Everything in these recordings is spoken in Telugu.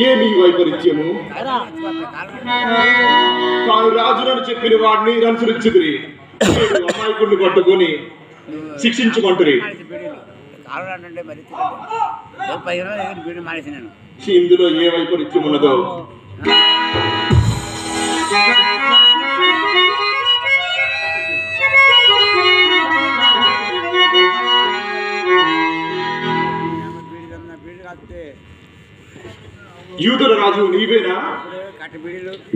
ఏమి వైపరీత్యము? తాను రాజునని చెప్పిన వాడిని అనుసరించుకుని అమాయకుడిని పట్టుకొని శిక్షించమంటారు. ఇందులో ఏ వైపరీత్యం ఉన్నదో యూదుల రాజు నీవేనా?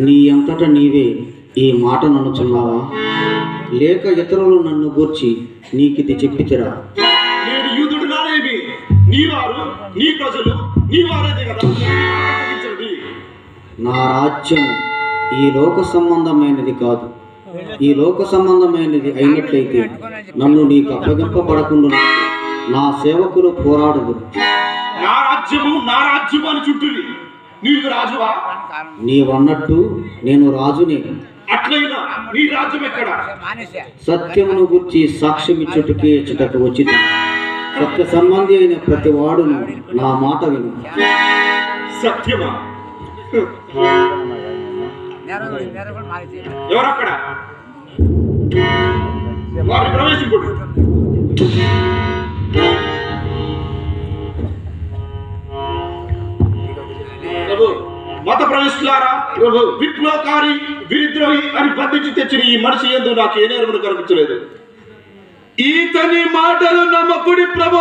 నీ అంతటా నీవే ఈ మాట నన్నుచున్నావా? లేక ఇతరులు నన్ను గూర్చి నీకిది చెప్పితిరా? నేను యూదుడు నానేమి, నీ వారు నీ ప్రజలు నీ వారైతే కదా. నా రాజ్యం ఈ లోక సంబంధమైనది కాదు. ఈ లోక సంబంధమైనది అయినట్లయితే నన్ను నీకు అప్పగింపబడకుండా నా సేవకులు పోరాడుదు. నా రాజ్యము అని చుట్టూరి నీవు రాజువా? నీవన్నట్టు నేను రాజునే. అట్లయినా నీ రాజ్యం ఎక్కడ? సత్యమును గుర్చి సాక్ష్యం ఇచ్చుటకే ఇచ్చటకు వచ్చింది. సత్య సంబంధి అయిన ప్రతి వాడును నా మాట విను. సత్యమా? ఎవరక్కడ? వారిని ప్రవేశింపుడు. మత ప్రవేశులారా, విప్లవకారి విద్రోహి అని బంధించి తెచ్చిన ఈ మనిషి యందు నాకు ఏ నేరమును కనిపించలేదు. ఈతని మాటలు నమ్మకుడి ప్రభు.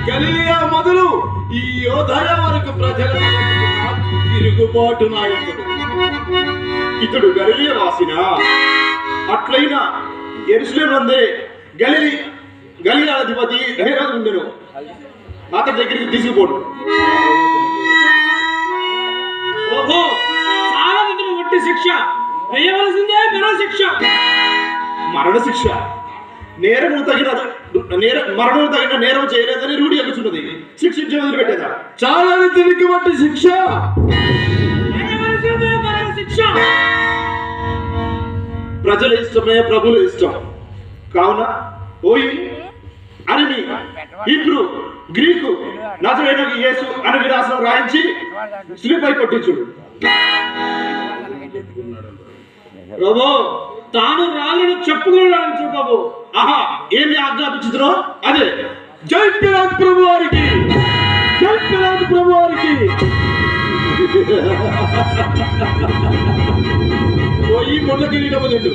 గలిలయ మొదలు ఈ యోధయ వరకు ప్రజల తిరుగుబాటు నాయకుడు. ఇతడు గలిలయ వాసిన. అట్లయినా యెరూషలేము నందే గలిలయ అధిపతి హేరోదు ఉండెను. అతని దగ్గరికి తీసుకుపోడు. శిక్ష వేయవలసిందే. మరణ శిక్ష. మరణము తగిన నేరం చేయలేదని రూఢి ఎక్కుతున్నది. శిక్షించే వదిలిపెట్టేదా? చాలా తిరిగి బట్టి శిక్ష. ప్రజల ఇష్టమే ప్రభుల ఇష్టం కావున ఓయి అరిమి హీబ్రూ గ్రీకు నజరేయుడైన యేసు అని విలాసం రాయించి శిలువపై కొట్టించుడు. ప్రభు తాను రాళ్ళను చెప్పుకోవడానికి ప్రభు. ఆహా, ఏమి ఆజ్ఞాపించుతున్నో అదే. జై పిలాతు ప్రభు వారికి, జై పిలాతు ప్రభు వారికి. పోయి ముళ్ళ కిరీటము తిండు.